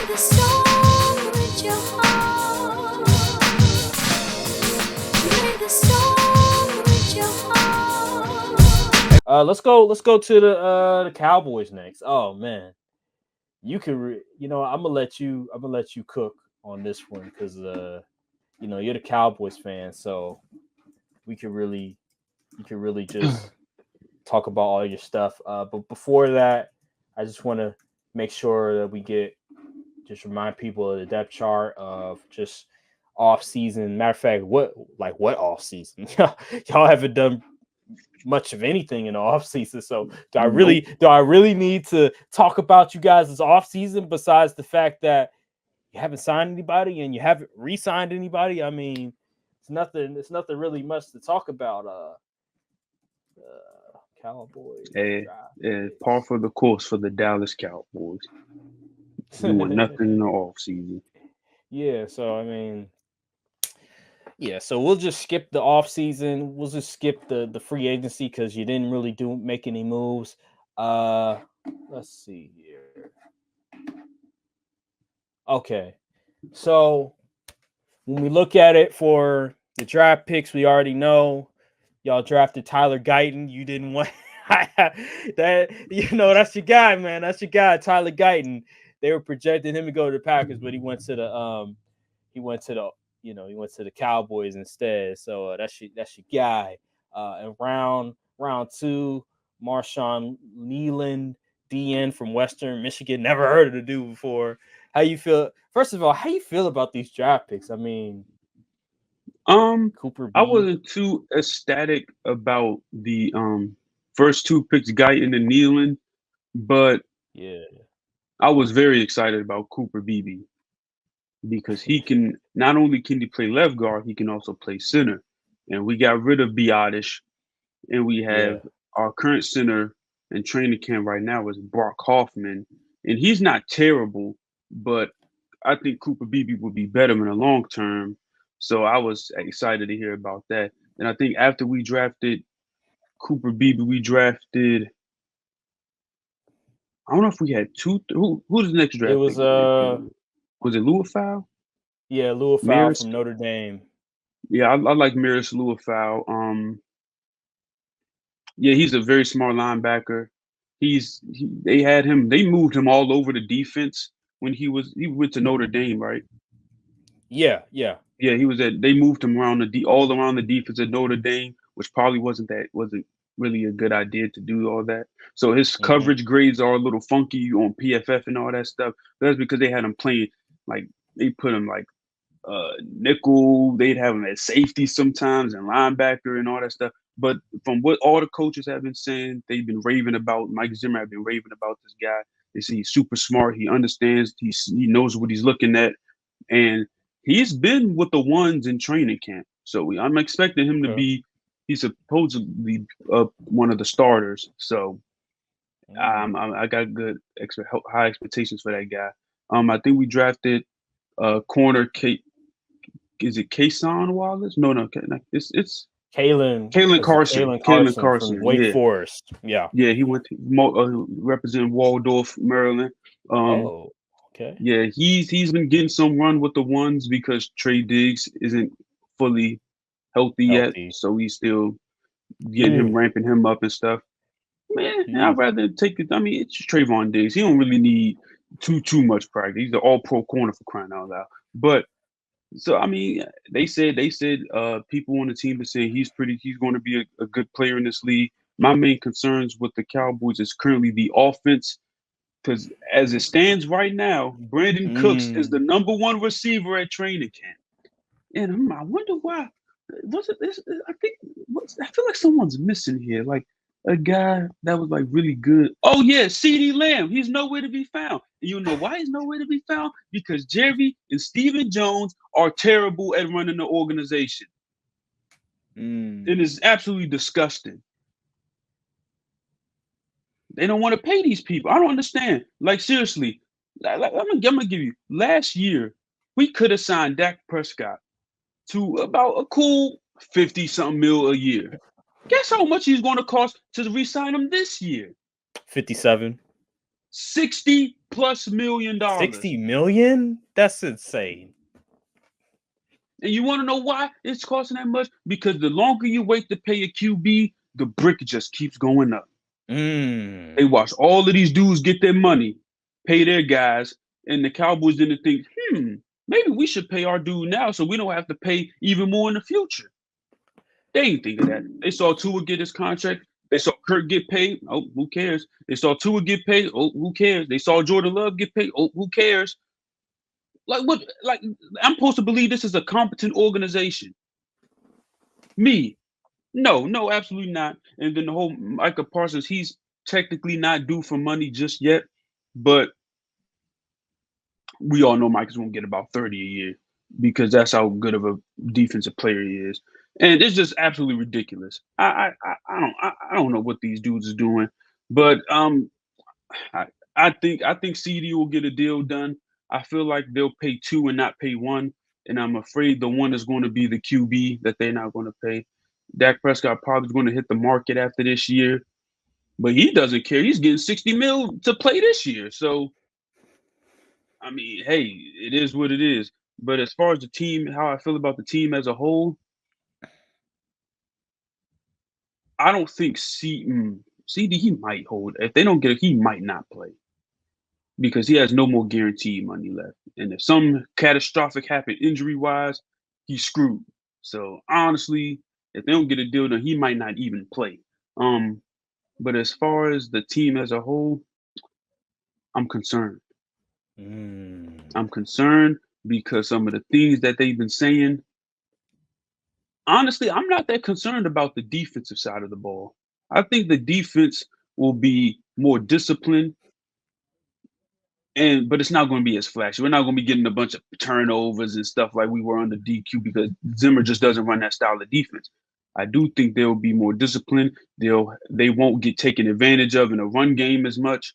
the storm with your heart. Play the storm with your heart. Let's go to the Cowboys next. Oh man, you can I'm gonna let you cook on this one because you're the Cowboys fan, so we could really just talk about all your stuff. But before that, I just want to make sure that we remind people of the depth chart of just off season. Matter of fact, what off season? Y'all haven't done much of anything in the off season. So do I really need to talk about you guys' off season besides the fact that you haven't signed anybody and you haven't re-signed anybody? I mean, it's nothing really much to talk about. Cowboys. Par for the course for the Dallas Cowboys. Doing nothing in the off season. Yeah, so I mean, so we'll just skip the off season. We'll just skip the free agency because you didn't really make any moves. Let's see here. Okay, so when we look at it for the draft picks, we already know y'all drafted Tyler Guyton. You didn't want that. That's your guy, man. That's your guy, Tyler Guyton. They were projecting him to go to the Packers, but he went to the Cowboys instead. So that's your guy. And round 2, Marshawn Leland, DN from Western Michigan. Never heard of the dude before. How you feel? First of all, how you feel about these draft picks? I mean, Cooper B. I wasn't too ecstatic about the first 2 picks, Guyton and Nealon, but I was very excited about Cooper Beebe because he can not only play left guard, he can also play center. And we got rid of Biotish, and we have our current center in training camp right now is Brock Hoffman, and he's not terrible, but I think Cooper Beebe would be better in the long term. So I was excited to hear about that. And I think after we drafted Cooper Beebe, we drafted. I don't know if we had 2. Who's the next draft? It was was it Luafau? Yeah, Luafau from Notre Dame. Yeah, I like Maris Luafau. He's a very smart linebacker. They moved him all over the defense when he went to Notre Dame, right? Yeah. Yeah, they moved him all around the defense at Notre Dame, which probably wasn't really a good idea to do all that. So his coverage grades are a little funky on PFF and all that stuff. But that's because they had him playing they put him nickel. They'd have him at safety sometimes and linebacker and all that stuff. But from what all the coaches have been saying, they've been raving about Mike Zimmer. Have been raving about this guy. They say he's super smart. He understands. He knows what he's looking at, and he's been with the ones in training camp. So I'm expecting him to be. He's supposedly one of the starters. So I got high expectations for that guy. I think we drafted corner Kate. Is it Kason Wallace? No, it's Kalen Carson. Kalen Carson from Wake Forest. Yeah, he went to represent Waldorf, Maryland. Okay. Yeah, he's been getting some run with the ones because Trey Diggs isn't fully healthy yet, so he's still getting ramping him up and stuff. Man, I'd rather take it. I mean, it's just Trayvon Diggs. He don't really need too much practice. He's an all-pro corner for crying out loud. But so I mean, they said people on the team are saying he's going to be a good player in this league. My main concerns with the Cowboys is currently the offense, because as it stands right now, Brandon Cooks is the number 1 receiver at training camp, and I wonder why. Was it this? I feel like someone's missing here, like a guy that was really good. Oh yeah, Ceedee Lamb. He's nowhere to be found. And you know why he's nowhere to be found? Because Jerry and Stephen Jones are terrible at running the organization. It is absolutely disgusting. They don't want to pay these people. I don't understand. Seriously, I'm gonna give you. Last year, we could have signed Dak Prescott to about a cool 50-something mil a year. Guess how much he's going to cost to re-sign him this year? 57. 60 $60+ million. $60 million? That's insane. And you want to know why it's costing that much? Because the longer you wait to pay a QB, the brick just keeps going up. They watch all of these dudes get their money, pay their guys, and the Cowboys didn't think, maybe we should pay our dude now so we don't have to pay even more in the future. They ain't think of that. They saw Tua get his contract. They saw Kirk get paid. Oh, who cares? They saw Tua get paid. Oh, who cares? They saw Jordan Love get paid. Oh, who cares? Like what? Like I'm supposed to believe this is a competent organization. Me, no, absolutely not. And then the whole Micah Parsons, he's technically not due for money just yet, but we all know Micah's gonna get about 30 a year because that's how good of a defensive player he is. And it's just absolutely ridiculous. I don't know what these dudes is doing, but I think Ceedee will get a deal done. I feel like they'll pay 2 and not pay 1, and I'm afraid the one is going to be the QB that they're not going to pay. Dak Prescott probably is going to hit the market after this year, but he doesn't care. He's getting $60 million to play this year. So, I mean, hey, it is what it is. But as far as the team, how I feel about the team as a whole, I don't think Ceedee, he might hold. If they don't get it, he might not play because he has no more guaranteed money left. And if some catastrophic happened injury-wise, he's screwed. So, honestly, if they don't get a deal done, he might not even play. But as far as the team as a whole, I'm concerned. I'm concerned because some of the things that they've been saying, honestly, I'm not that concerned about the defensive side of the ball. I think the defense will be more disciplined, but it's not going to be as flashy. We're not going to be getting a bunch of turnovers and stuff like we were under DQ because Zimmer just doesn't run that style of defense. I do think they'll be more disciplined. They won't get taken advantage of in a run game as much,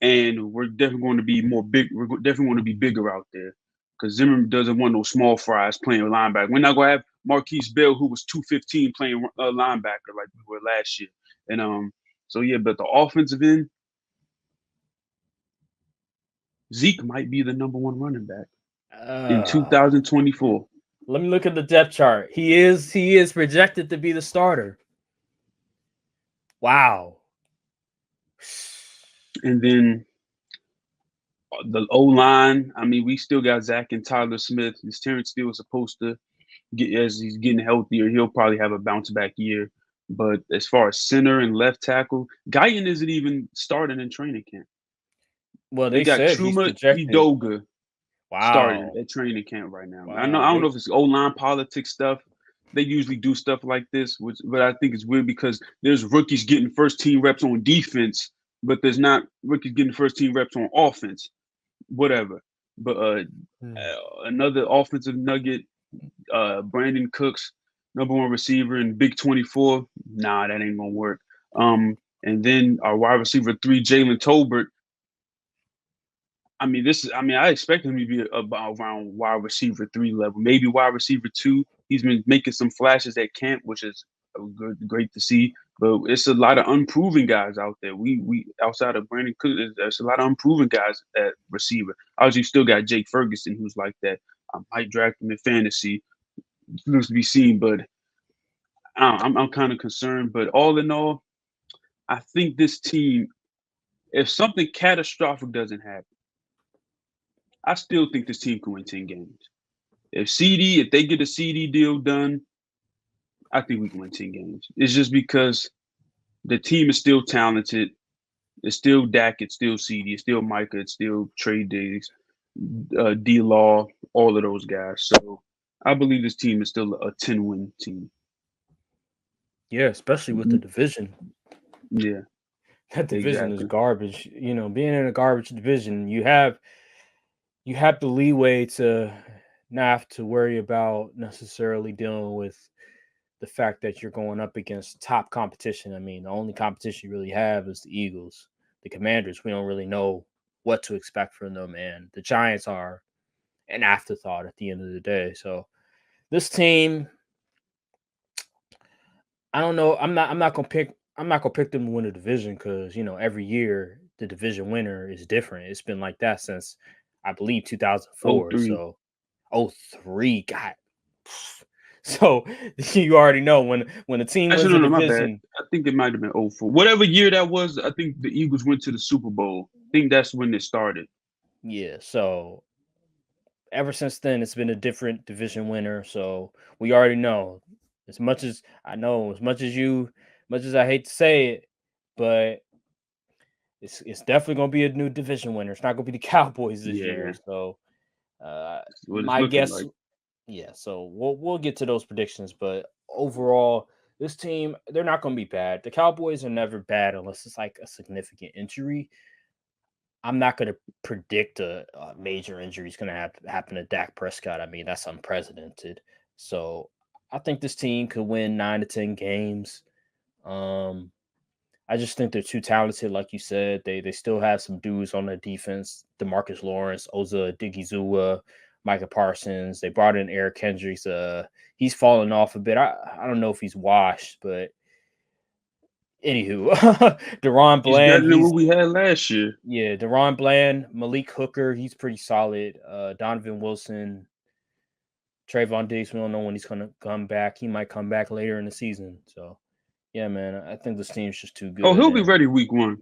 and we're definitely going to be more big. We're definitely going to be bigger out there because Zimmer doesn't want no small fries playing linebacker. We're not going to have Marquise Bell, who was 215, playing linebacker like we were last year. And so yeah, but the offensive end, Zeke might be the number 1 running back in 2024. Let me look at the depth chart. He is projected to be the starter. Wow. And then the O-line, I mean, we still got Zach and Tyler Smith. Is Terrence Steele supposed to get, as he's getting healthier, he'll probably have a bounce back year. But as far as center and left tackle, Guyton isn't even starting in training camp. Well, they got Chuma Edoga starting at training camp right now. Wow. I don't know if it's O-line politics stuff. They usually do stuff like this, but I think it's weird because there's rookies getting first-team reps on defense, but there's not rookies getting first-team reps on offense. Whatever. But another offensive nugget, Brandon Cooks, number 1 receiver in Big 24. Nah, that ain't gonna work. And then our wide receiver 3, Jalen Tolbert. I expect him to be about around wide receiver 3 level, maybe wide receiver 2. He's been making some flashes at camp, which is great to see. But it's a lot of unproven guys out there. We outside of Brandon Cook, there's a lot of unproven guys at receiver. Obviously, you still got Jake Ferguson, who's like that. I might draft him in fantasy. It looks to be seen, but I'm kind of concerned. But all in all, I think this team, if something catastrophic doesn't happen, I still think this team can win 10 games. If they get a Ceedee deal done, I think we can win 10 games. It's just because the team is still talented. It's still Dak. It's still Ceedee. It's still Micah. It's still Trey Diggs, D-Law, all of those guys. So I believe this team is still a 10-win team. Yeah, especially with the division. Yeah. That division is garbage. You know, being in a garbage division, you have the leeway to not have to worry about necessarily dealing with the fact that you're going up against top competition. I mean, the only competition you really have is the Eagles. The Commanders, we don't really know what to expect from them, and the Giants are an afterthought at the end of the day. So this team, I don't know. I'm not gonna pick them to win the division because every year the division winner is different. It's been like that since, I believe, 2004. 03. So, 03, God. So you already know when a team wins a my bad. division. I think it might have been 04. Whatever year that was, I think the Eagles went to the Super Bowl. I think that's when it started. Yeah, so ever since then, it's been a different division winner. So we already know. As much as I hate to say it, but it's definitely gonna be a new division winner. It's not gonna be the Cowboys this year. So my guess, like. Yeah. So we'll get to those predictions, but overall, this team, they're not gonna be bad. The Cowboys are never bad unless it's like a significant injury. I'm not going to predict a major injury is going to happen to Dak Prescott. I mean, that's unprecedented. So I think this team could win 9 to 10 games. I just think they're too talented, like you said. They still have some dudes on the defense: DeMarcus Lawrence, Oza Digizua, Micah Parsons. They brought in Eric Kendricks. He's fallen off a bit. I don't know if he's washed, but anywho, Deron Bland. He's better than what we had last year. Yeah, Deron Bland, Malik Hooker, he's pretty solid. Donovan Wilson, Trayvon Diggs, we don't know when he's going to come back. He might come back later in the season. So, yeah, man, I think this team's just too good. Oh, he'll be ready week 1.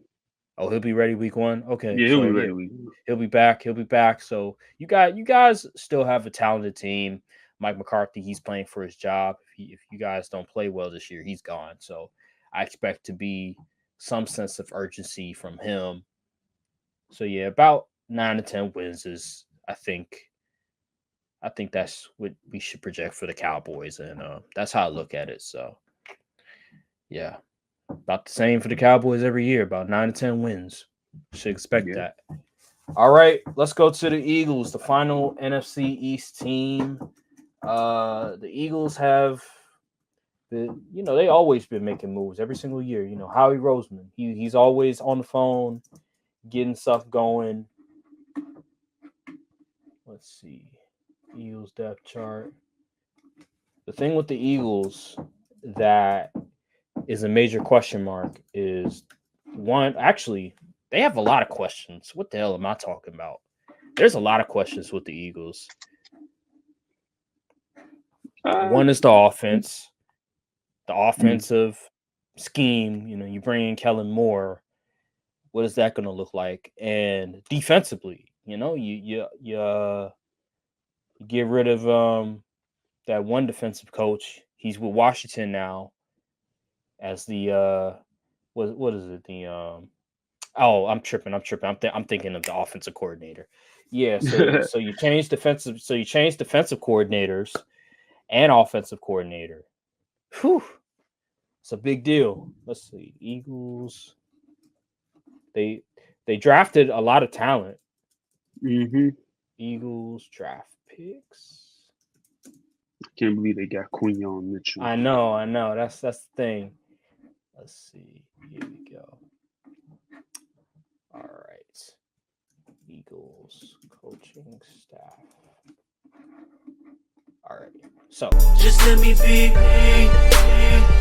Oh, he'll be ready week 1? Okay. Yeah, he'll be ready week 1. He'll be back. He'll be back. So, you guys still have a talented team. Mike McCarthy, he's playing for his job. If you guys don't play well this year, he's gone. So, I expect to be some sense of urgency from him. So yeah, about 9 to 10 wins is, I think that's what we should project for the Cowboys, and that's how I look at it. So yeah, about the same for the Cowboys every year, about 9 to 10 wins. Should expect that. All right, let's go to the Eagles, the final NFC East team. The Eagles have they always been making moves every single year. Howie Roseman, he's always on the phone, getting stuff going. Let's see. Eagles depth chart. The thing with the Eagles that is a major question mark is one, actually, they have a lot of questions. What the hell am I talking about? There's a lot of questions with the Eagles. One is the offense. The offensive scheme, you bring in Kellen Moore. What is that going to look like? And defensively, you get rid of that one defensive coach. He's with Washington now as the what is it? I'm tripping. I'm thinking of the offensive coordinator. Yeah, so you change defensive coordinators and offensive coordinator. Whew. It's a big deal. Let's see. Eagles. They drafted a lot of talent. Mm-hmm. Eagles draft picks. I can't believe they got Quinyon Mitchell. I know. That's the thing. Let's see. Here we go. All right. Eagles coaching staff. All right. So just let me be.